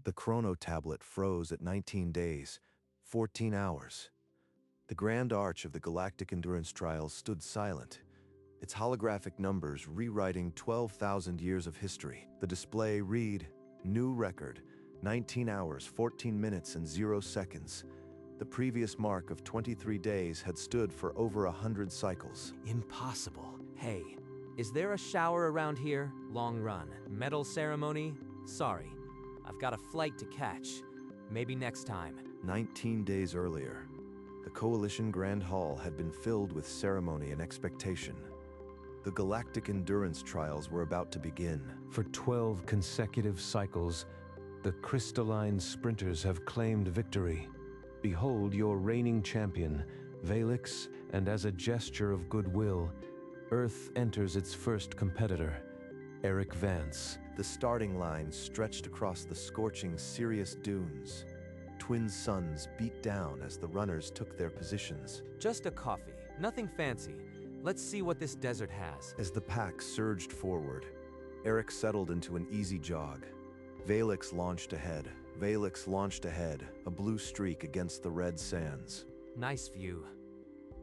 The chrono tablet froze at 19 days, 14 hours. The grand arch of the Galactic endurance trials stood silent, its holographic numbers rewriting 12,000 years of history. The display read, "New record, 19 hours, 14 minutes and 0 seconds. The previous mark of 23 days had stood for over 100 cycles." Impossible. Hey, is there a shower around here? Long run. Medal ceremony? Sorry, I've got a flight to catch. Maybe next time. 19 days earlier, the Coalition Grand Hall had been filled with ceremony and expectation. The Galactic endurance trials were about to begin. For 12 consecutive cycles, the crystalline sprinters have claimed victory. Behold your reigning champion, Valix, and as a gesture of goodwill, Earth enters its first competitor, Eric Vance. The starting line stretched across the scorching Sirius dunes. Twin suns beat down as the runners took their positions. Just a coffee, nothing fancy. Let's see what this desert has. As the pack surged forward, Eric settled into an easy jog. Valix launched ahead, a blue streak against the red sands. Nice view.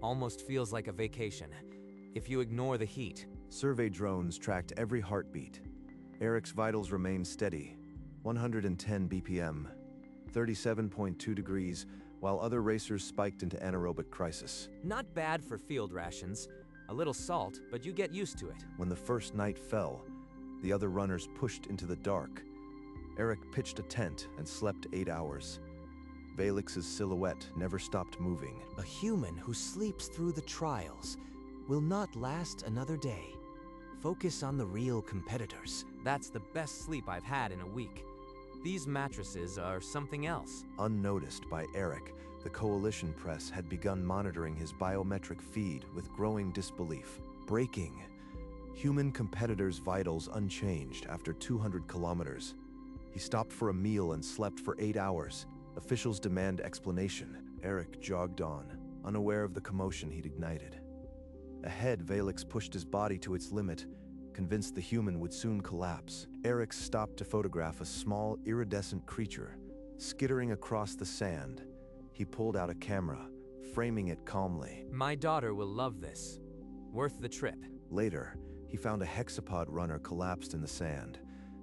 Almost feels like a vacation, if you ignore the heat. Survey drones tracked every heartbeat. Eric's vitals remained steady, 110 BPM, 37.2 degrees, while other racers spiked into anaerobic crisis. Not bad for field rations. A little salt, but you get used to it. When the first night fell, the other runners pushed into the dark. Eric pitched a tent and slept 8 hours. Valix's silhouette never stopped moving. A human who sleeps through the trials will not last another day. Focus on the real competitors. That's the best sleep I've had in a week. These mattresses are something else. Unnoticed by Eric, the Coalition press had begun monitoring his biometric feed with growing disbelief. Breaking. Human competitors' vitals unchanged after 200 kilometers. He stopped for a meal and slept for 8 hours. Officials demand explanation. Eric jogged on, unaware of the commotion he'd ignited. Ahead, Valix pushed his body to its limit, convinced the human would soon collapse. Eric stopped to photograph a small, iridescent creature, skittering across the sand. He pulled out a camera, framing it calmly. My daughter will love this. Worth the trip. Later, he found a hexapod runner collapsed in the sand,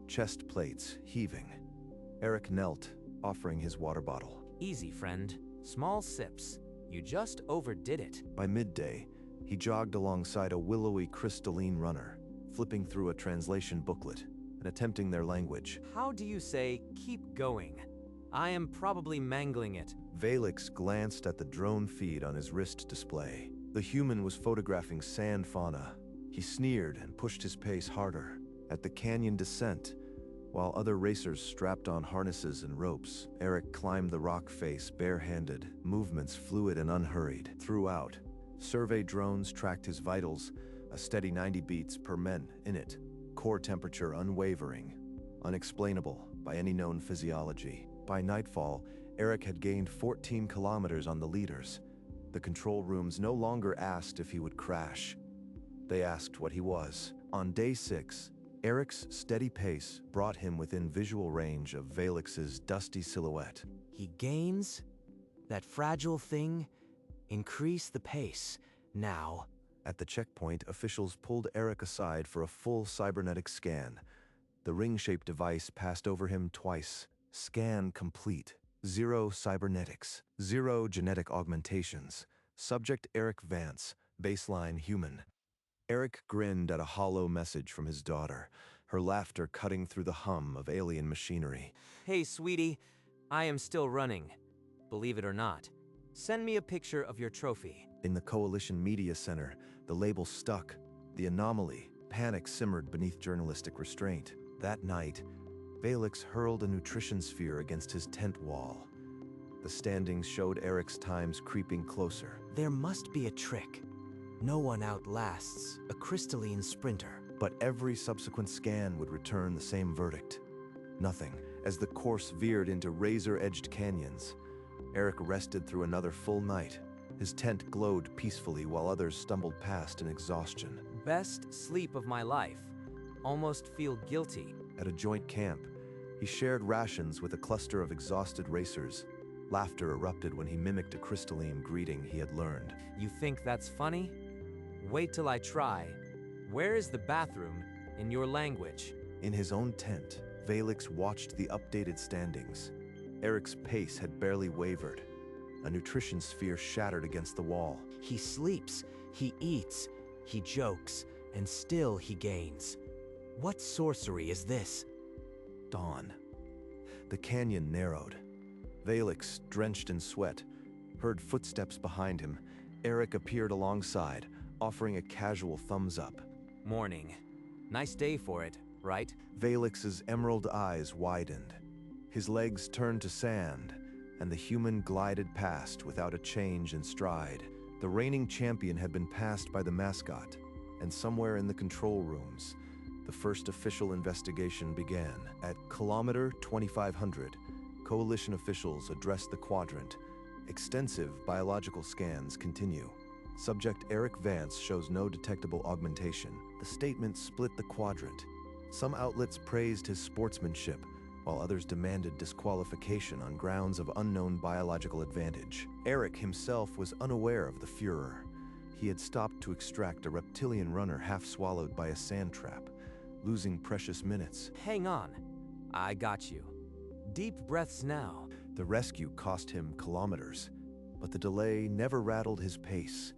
chest plates heaving. Eric knelt, offering his water bottle. Easy, friend. Small sips. You just overdid it. By midday, he jogged alongside a willowy, crystalline runner, flipping through a translation booklet and attempting their language. How do you say, keep going? I am probably mangling it. Valix glanced at the drone feed on his wrist display. The human was photographing sand fauna. He sneered and pushed his pace harder. At the canyon descent, while other racers strapped on harnesses and ropes, Eric climbed the rock face barehanded, movements fluid and unhurried. Throughout, survey drones tracked his vitals, a steady 90 beats per minute, core temperature unwavering, unexplainable by any known physiology. By nightfall, Eric had gained 14 kilometers on the leaders. The control rooms no longer asked if he would crash. They asked what he was. On day 6, Eric's steady pace brought him within visual range of Valix's dusty silhouette. He gains? That fragile thing? Increase the pace. Now. At the checkpoint, officials pulled Eric aside for a full cybernetic scan. The ring-shaped device passed over him twice. Scan complete. 0 cybernetics. 0 genetic augmentations. Subject Eric Vance. Baseline human. Eric grinned at a hollow message from his daughter, her laughter cutting through the hum of alien machinery. Hey, sweetie. I am still running. Believe it or not. Send me a picture of your trophy. In the Coalition Media Center, the label stuck. The anomaly. Panic simmered beneath journalistic restraint. That night, Valix hurled a nutrition sphere against his tent wall. The standings showed Eric's times creeping closer. There must be a trick. No one outlasts a crystalline sprinter. But every subsequent scan would return the same verdict. Nothing. As the course veered into razor-edged canyons, Eric rested through another full night. His tent glowed peacefully while others stumbled past in exhaustion. Best sleep of my life. Almost feel guilty. At a joint camp, He shared rations with a cluster of exhausted racers. Laughter erupted when he mimicked a crystalline greeting he had learned. You think that's funny? Wait till I try. Where is the bathroom in your language? In his own tent, Valix watched the updated standings. Eric's pace had barely wavered. A nutrition sphere shattered against the wall. He sleeps, he eats, he jokes, and still he gains. What sorcery is this? Dawn. The canyon narrowed. Valix, drenched in sweat, heard footsteps behind him. Eric appeared alongside, offering a casual thumbs up. Morning. Nice day for it, right? Valix's emerald eyes widened. His legs turned to sand, and the human glided past without a change in stride. The reigning champion had been passed by the mascot, and somewhere in the control rooms, the first official investigation began. At kilometer 2500, Coalition officials addressed the quadrant. Extensive biological scans continue. Subject Eric Vance shows no detectable augmentation. The statement split the quadrant. Some outlets praised his sportsmanship, while others demanded disqualification on grounds of unknown biological advantage. Eric himself was unaware of the furor. He had stopped to extract a reptilian runner half swallowed by a sand trap, losing precious minutes. Hang on. I got you. Deep breaths now. The rescue cost him kilometers, but the delay never rattled his pace.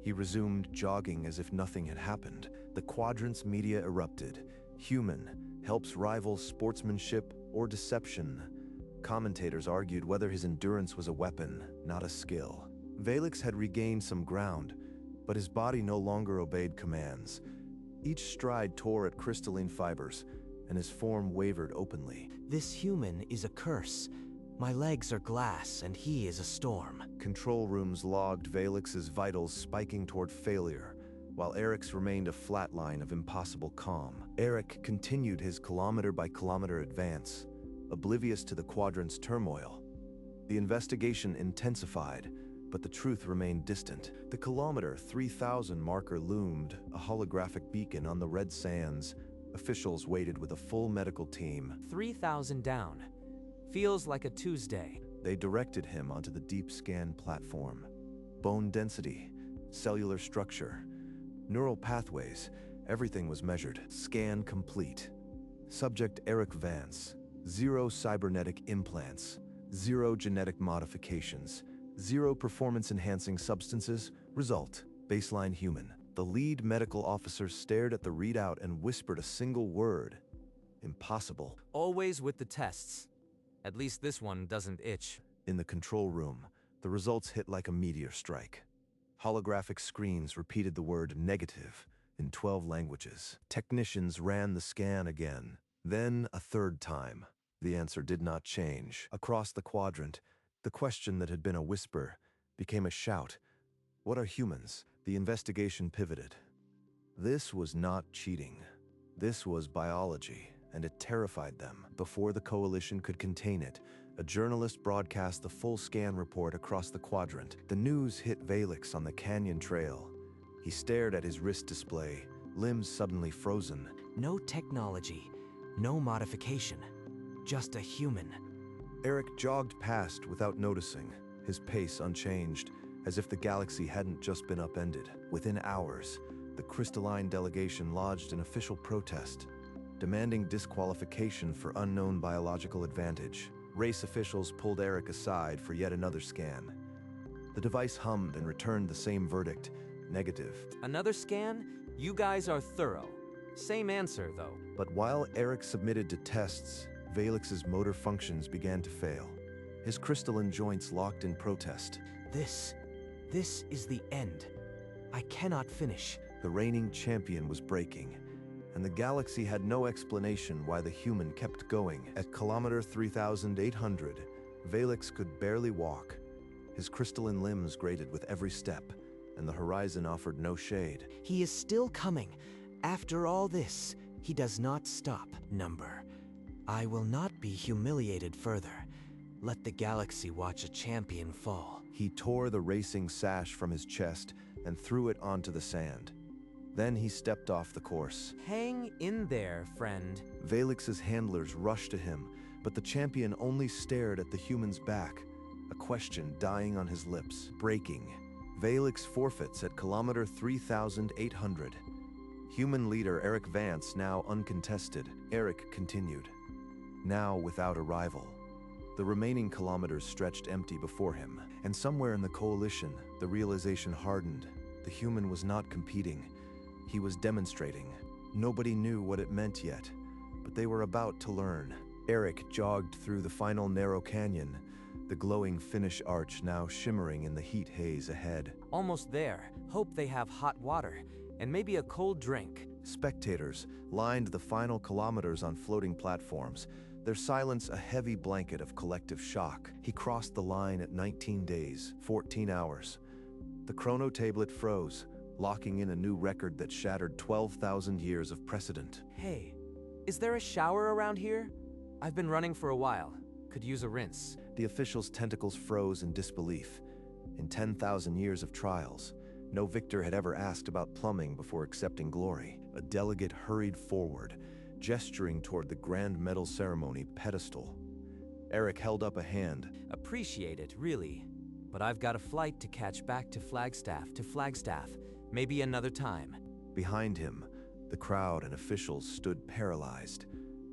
He resumed jogging as if nothing had happened. The quadrant's media erupted. Human helps rival sportsmanship or deception. Commentators argued whether his endurance was a weapon, not a skill. Valix had regained some ground, but his body no longer obeyed commands. Each stride tore at crystalline fibers, and his form wavered openly. This human is a curse. My legs are glass, and he is a storm. Control rooms logged Valix's vitals spiking toward failure, while Eric's remained a flat line of impossible calm. Eric continued his kilometer-by-kilometer advance, oblivious to the quadrant's turmoil. The investigation intensified, but the truth remained distant. The kilometer 3000 marker loomed, a holographic beacon on the red sands. Officials waited with a full medical team. 3,000 down. Feels like a Tuesday. They directed him onto the deep scan platform. Bone density, cellular structure, neural pathways, everything was measured. Scan complete. Subject Eric Vance. 0 cybernetic implants. 0 genetic modifications. 0 performance-enhancing substances. Result: baseline human. The lead medical officer stared at the readout and whispered a single word. Impossible. Always with the tests. At least this one doesn't itch. In the control room, the results hit like a meteor strike. Holographic screens repeated the word negative in 12 languages. Technicians ran the scan again, then a third time. The answer did not change. Across the quadrant, the question that had been a whisper became a shout. What are humans? The investigation pivoted. This was not cheating. This was biology, and it terrified them. Before the coalition could contain it, a journalist broadcast the full scan report across the quadrant. The news hit Valix on the canyon trail. He stared at his wrist display, limbs suddenly frozen. No technology, no modification, just a human. Eric jogged past without noticing, his pace unchanged, as if the galaxy hadn't just been upended. Within hours, the crystalline delegation lodged an official protest, demanding disqualification for unknown biological advantage. Race officials pulled Eric aside for yet another scan. The device hummed and returned the same verdict: negative. Another scan? You guys are thorough. Same answer, though. But while Eric submitted to tests, Valix's motor functions began to fail. His crystalline joints locked in protest. This is the end. I cannot finish. The reigning champion was breaking, and the galaxy had no explanation why the human kept going. At kilometer 3800, Valix could barely walk. His crystalline limbs grated with every step, and the horizon offered no shade. He is still coming. After all this, he does not stop. Number. I will not be humiliated further. Let the galaxy watch a champion fall. He tore the racing sash from his chest and threw it onto the sand. Then he stepped off the course. Hang in there, friend. Valix's handlers rushed to him, But the champion only stared at the human's back, a question dying on his lips. Breaking. Valix forfeits at kilometer 3,800. Human leader Eric Vance now uncontested. Eric continued, now without a rival. The remaining kilometers stretched empty before him, and somewhere in the coalition, the realization hardened. The human was not competing. He was demonstrating. Nobody knew what it meant yet, but they were about to learn. Eric jogged through the final narrow canyon, the glowing finish arch now shimmering in the heat haze ahead. Almost there. Hope they have hot water, and maybe a cold drink. Spectators lined the final kilometers on floating platforms, their silence a heavy blanket of collective shock. He crossed the line at 19 days, 14 hours. The chrono tablet froze, locking in a new record that shattered 12,000 years of precedent. Hey, is there a shower around here? I've been running for a while. Could use a rinse. The official's tentacles froze in disbelief. In 10,000 years of trials, no victor had ever asked about plumbing before accepting glory. A delegate hurried forward, gesturing toward the grand medal ceremony pedestal. Eric held up a hand. Appreciate it, really. But I've got a flight to catch back to Flagstaff. Maybe another time. Behind him, the crowd and officials stood paralyzed,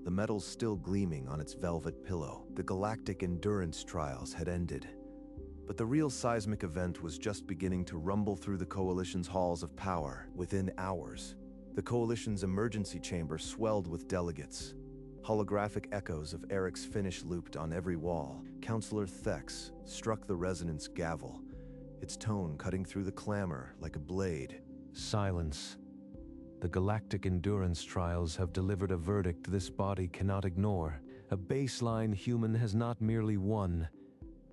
the medal still gleaming on its velvet pillow. The Galactic endurance trials had ended. But the real seismic event was just beginning to rumble through the Coalition's halls of power. Within hours, the Coalition's emergency chamber swelled with delegates. Holographic echoes of Eric's finish looped on every wall. Counselor Thex struck the resonance gavel, its tone cutting through the clamor like a blade. Silence. The Galactic endurance trials have delivered a verdict this body cannot ignore. A baseline human has not merely won.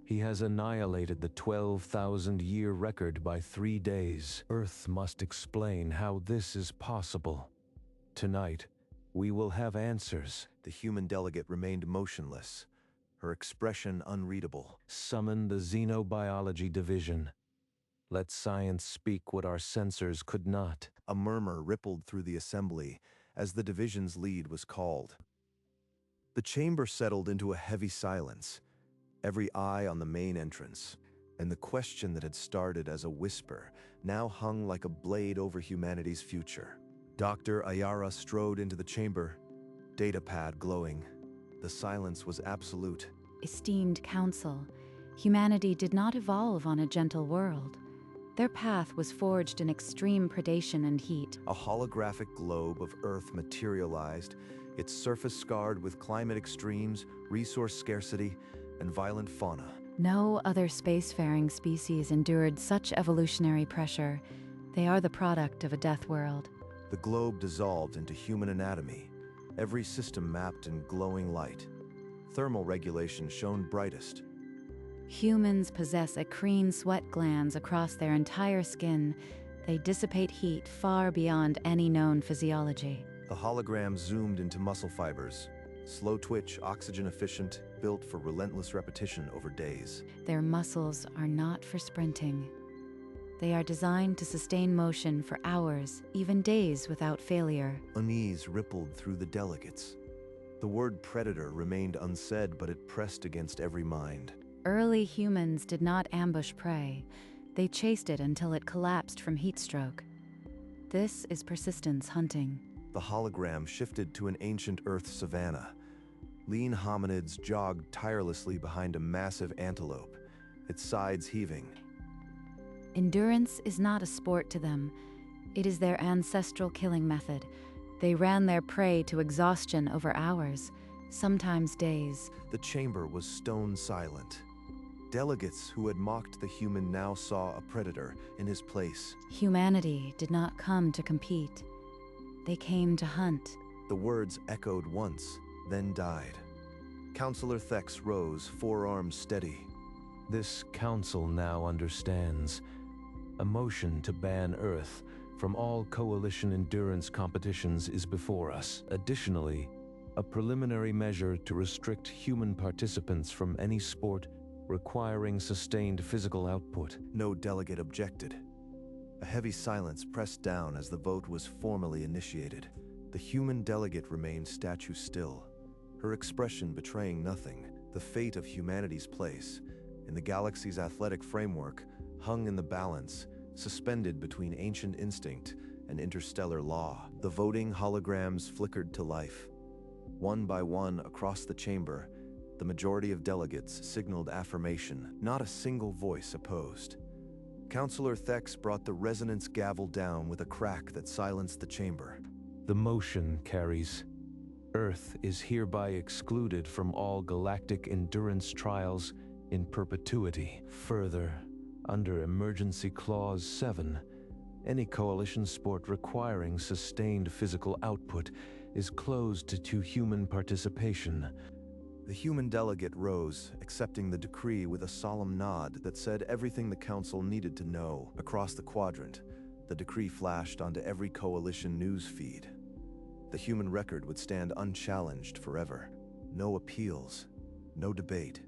He has annihilated the 12,000-year record by 3 days. Earth must explain how this is possible. Tonight, we will have answers. The human delegate remained motionless, her expression unreadable. Summon the Xenobiology Division. Let science speak what our sensors could not. A murmur rippled through the assembly as the division's lead was called. The chamber settled into a heavy silence, every eye on the main entrance, and the question that had started as a whisper now hung like a blade over humanity's future. Dr. Ayara strode into the chamber, datapad glowing. The silence was absolute. Esteemed Council, humanity did not evolve on a gentle world. Their path was forged in extreme predation and heat. A holographic globe of Earth materialized, its surface scarred with climate extremes, resource scarcity, and violent fauna. No other spacefaring species endured such evolutionary pressure. They are the product of a death world. The globe dissolved into human anatomy, every system mapped in glowing light. Thermal regulation shone brightest. Humans possess acrine sweat glands across their entire skin. They dissipate heat far beyond any known physiology. The hologram zoomed into muscle fibers, slow twitch, oxygen efficient, built for relentless repetition over days. Their muscles are not for sprinting. They are designed to sustain motion for hours, even days without failure. Unease rippled through the delegates. The word predator remained unsaid, but it pressed against every mind. Early humans did not ambush prey. They chased it until it collapsed from heat stroke. This is persistence hunting. The hologram shifted to an ancient Earth savanna. Lean hominids jogged tirelessly behind a massive antelope, its sides heaving. Endurance is not a sport to them. It is their ancestral killing method. They ran their prey to exhaustion over hours, sometimes days. The chamber was stone silent. Delegates who had mocked the human now saw a predator in his place. Humanity did not come to compete. They came to hunt. The words echoed once, then died. Counselor Thex rose, forearms steady. This council now understands. A motion to ban Earth from all coalition endurance competitions is before us. Additionally, a preliminary measure to restrict human participants from any sport requiring sustained physical output. No delegate objected. A heavy silence pressed down as the vote was formally initiated. The human delegate remained statue still, her expression betraying nothing. The fate of humanity's place in the galaxy's athletic framework hung in the balance, suspended between ancient instinct and interstellar law. The voting holograms flickered to life. One by one across the chamber, the majority of delegates signaled affirmation. Not a single voice opposed. Councillor Thex brought the resonance gavel down with a crack that silenced the chamber. The motion carries. Earth is hereby excluded from all galactic endurance trials in perpetuity. Further, under Emergency Clause 7, any coalition sport requiring sustained physical output is closed to human participation. The human delegate rose, accepting the decree with a solemn nod that said everything the council needed to know. Across the quadrant, the decree flashed onto every coalition news feed. The human record would stand unchallenged forever. No appeals, no debate.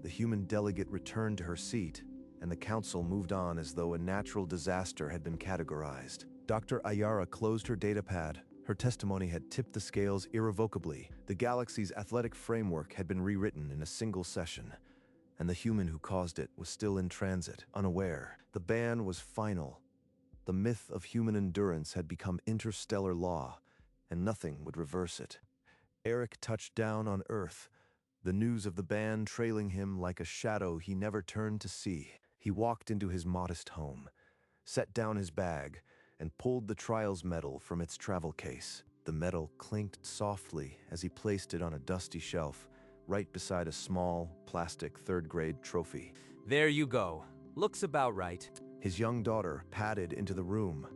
The human delegate returned to her seat, and the council moved on as though a natural disaster had been categorized. Dr. Ayara closed her datapad. Her testimony had tipped the scales irrevocably. The galaxy's athletic framework had been rewritten in a single session, and the human who caused it was still in transit, unaware. The ban was final. The myth of human endurance had become interstellar law, and nothing would reverse it. Eric touched down on Earth, the news of the ban trailing him like a shadow he never turned to see. He walked into his modest home, set down his bag, and pulled the trials medal from its travel case. The medal clinked softly as he placed it on a dusty shelf, right beside a small, plastic third-grade trophy. There you go. Looks about right. His young daughter padded into the room,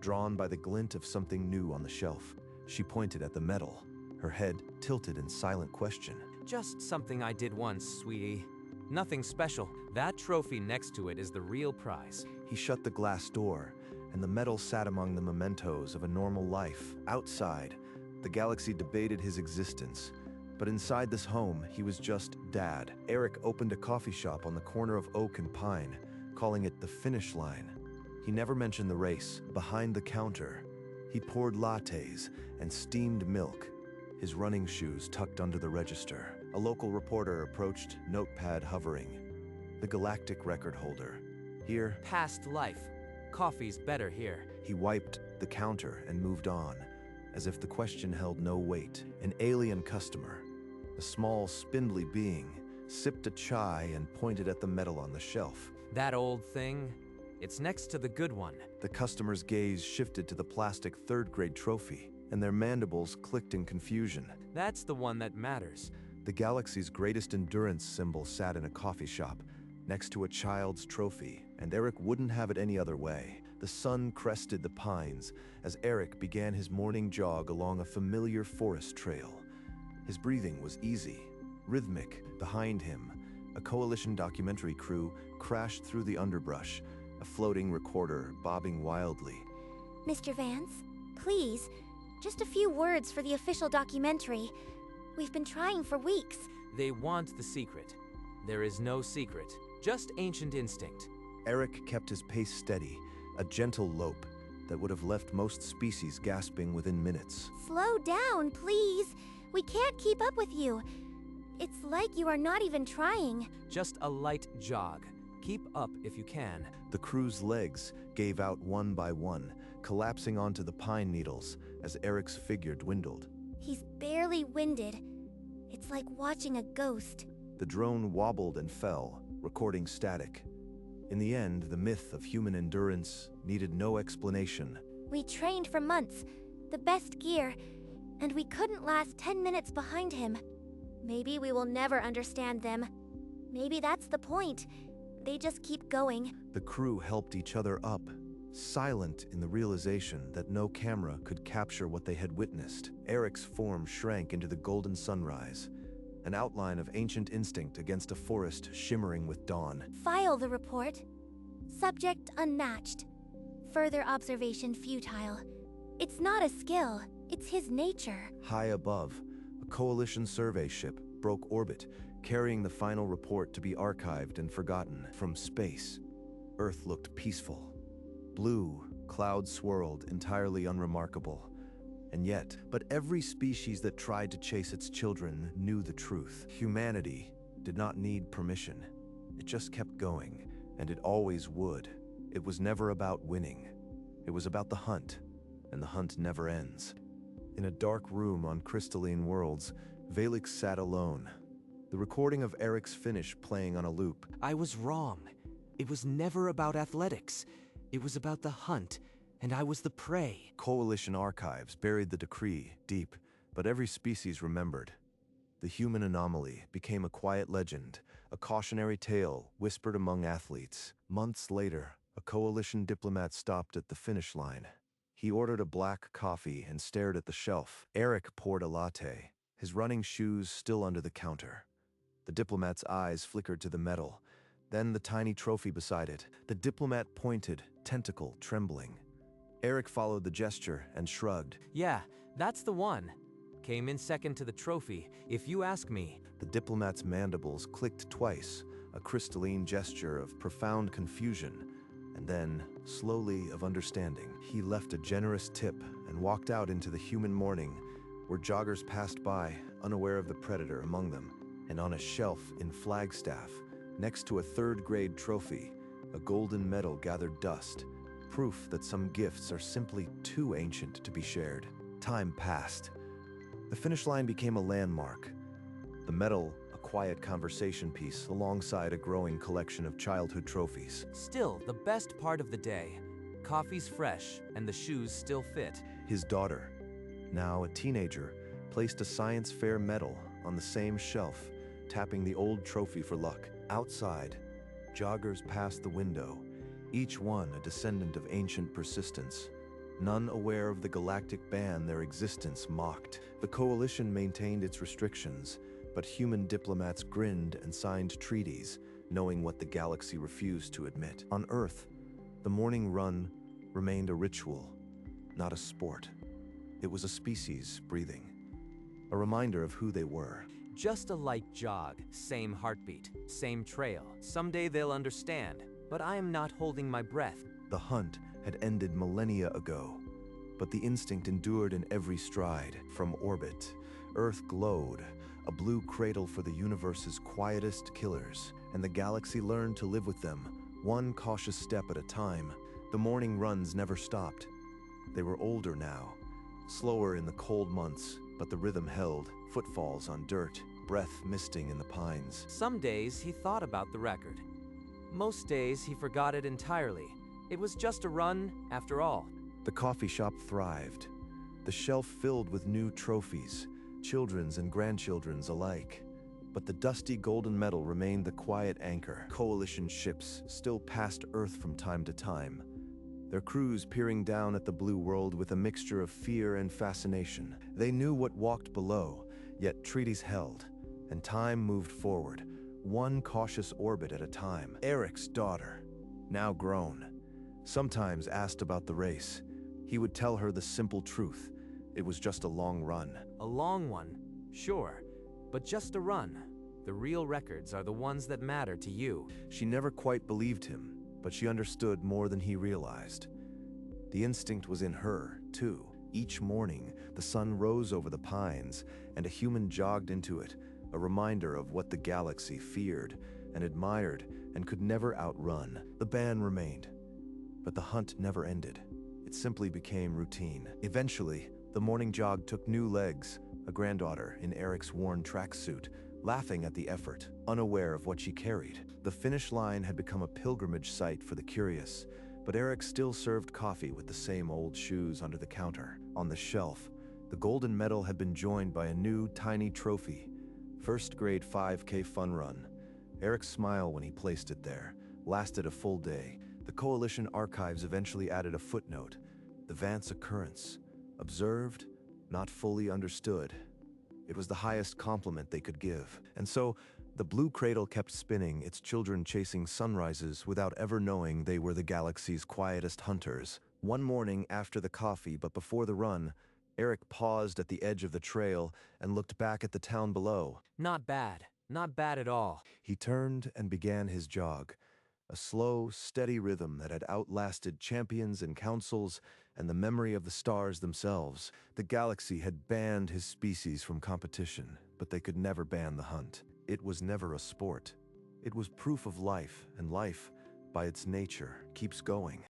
drawn by the glint of something new on the shelf. She pointed at the medal, her head tilted in silent question. Just something I did once, sweetie. Nothing special. That trophy next to it is the real prize. He shut the glass door, and the medal sat among the mementos of a normal life. Outside, the galaxy debated his existence. But inside this home, he was just Dad. Eric opened a coffee shop on the corner of Oak and Pine, calling it the Finish Line. He never mentioned the race. Behind the counter, he poured lattes and steamed milk, his running shoes tucked under the register. A local reporter approached, notepad hovering. The Galactic record holder. Here, Past life. Coffee's better here. he wiped the counter and moved on, as if the question held no weight. An alien customer, a small, spindly being, sipped a chai and pointed at the medal on the shelf. That old thing? It's next to the good one. The customer's gaze shifted to the plastic third-grade trophy, and their mandibles clicked in confusion. That's the one that matters. The galaxy's greatest endurance symbol sat in a coffee shop, next to a child's trophy, and Eric wouldn't have it any other way. The sun crested the pines as Eric began his morning jog along a familiar forest trail. His breathing was easy, rhythmic. Behind him, a coalition documentary crew crashed through the underbrush, a floating recorder bobbing wildly. Mr. Vance, please, just a few words for the official documentary. We've been trying for weeks. They want the secret. There is no secret, just ancient instinct. Eric kept his pace steady, a gentle lope that would have left most species gasping within minutes. Slow down, please. We can't keep up with you. It's like you are not even trying. Just a light jog. Keep up if you can. The crew's legs gave out one by one, collapsing onto the pine needles as Eric's figure dwindled. He's barely winded. It's like watching a ghost. The drone wobbled and fell, recording static. In the end, the myth of human endurance needed no explanation. We trained for months, the best gear, and we couldn't last 10 minutes behind him. Maybe we will never understand them. Maybe that's the point. They just keep going. The crew helped each other up, silent in the realization that no camera could capture what they had witnessed. Eric's form shrank into the golden sunrise, an outline of ancient instinct against a forest shimmering with dawn. File the report. Subject unmatched. Further observation futile. It's not a skill, it's his nature. High above, a coalition survey ship broke orbit, carrying the final report to be archived and forgotten. From space, Earth looked peaceful. Blue, clouds swirled, entirely unremarkable. But every species that tried to chase its children knew the truth. Humanity did not need permission. It just kept going, and it always would. It was never about winning. It was about the hunt, and the hunt never ends. In a dark room on Crystalline Worlds, Valix sat alone, the recording of Eric's finish playing on a loop. I was wrong. It was never about athletics. It was about the hunt, and I was the prey. Coalition archives buried the decree deep, but every species remembered. The human anomaly became a quiet legend, a cautionary tale whispered among athletes. Months later, a coalition diplomat stopped at the finish line. He ordered a black coffee and stared at the shelf. Eric poured a latte, his running shoes still under the counter. The diplomat's eyes flickered to the medal, then the tiny trophy beside it. The diplomat pointed, tentacle trembling. Eric followed the gesture and shrugged. Yeah, that's the one. Came in second to the trophy, if you ask me. The diplomat's mandibles clicked twice, a crystalline gesture of profound confusion, and then, slowly, of understanding. He left a generous tip and walked out into the human morning, where joggers passed by, unaware of the predator among them. And on a shelf in Flagstaff, next to a third-grade trophy, a golden medal gathered dust, proof that some gifts are simply too ancient to be shared. Time passed. The finish line became a landmark. The medal, a quiet conversation piece alongside a growing collection of childhood trophies. Still, the best part of the day. Coffee's fresh, and the shoes still fit. His daughter, now a teenager, placed a science fair medal on the same shelf, tapping the old trophy for luck. Outside, joggers passed the window, each one a descendant of ancient persistence, none aware of the galactic ban their existence mocked. The coalition maintained its restrictions, but human diplomats grinned and signed treaties, knowing what the galaxy refused to admit. On Earth, the morning run remained a ritual, not a sport. It was a species breathing, a reminder of who they were. Just a light jog, same heartbeat, same trail. Someday they'll understand, but I am not holding my breath. The hunt had ended millennia ago, but the instinct endured in every stride. From orbit, Earth glowed, a blue cradle for the universe's quietest killers, and the galaxy learned to live with them, one cautious step at a time. The morning runs never stopped. They were older now, slower in the cold months, but the rhythm held, footfalls on dirt, breath misting in the pines. Some days he thought about the record. Most days he forgot it entirely. It was just a run, after all. The coffee shop thrived, the shelf filled with new trophies, children's and grandchildren's alike. But the dusty golden medal remained the quiet anchor. Coalition ships still passed Earth from time to time, their crews peering down at the blue world with a mixture of fear and fascination. They knew what walked below, yet treaties held, and time moved forward, one cautious orbit at a time. Eric's daughter, now grown, sometimes asked about the race. He would tell her the simple truth. It was just a long run. A long one, sure, but just a run. The real records are the ones that matter to you. She never quite believed him, but she understood more than he realized. The instinct was in her, too. Each morning, the sun rose over the pines, and a human jogged into it, a reminder of what the galaxy feared and admired and could never outrun. The ban remained, but the hunt never ended. It simply became routine. Eventually, the morning jog took new legs, a granddaughter in Eric's worn tracksuit, laughing at the effort, unaware of what she carried. The finish line had become a pilgrimage site for the curious, but Eric still served coffee with the same old shoes under the counter. On the shelf, the golden medal had been joined by a new, tiny trophy. First grade 5K fun run. Eric's smile when he placed it there lasted a full day. The Coalition archives eventually added a footnote. The Vance occurrence. Observed, not fully understood. It was the highest compliment they could give. And so, the blue cradle kept spinning, its children chasing sunrises without ever knowing they were the galaxy's quietest hunters. One morning after the coffee, but before the run, Eric paused at the edge of the trail and looked back at the town below. Not bad at all. He turned and began his jog, a slow, steady rhythm that had outlasted champions and councils and the memory of the stars themselves. The galaxy had banned his species from competition, but they could never ban the hunt. It was never a sport. It was proof of life, and life, by its nature, keeps going.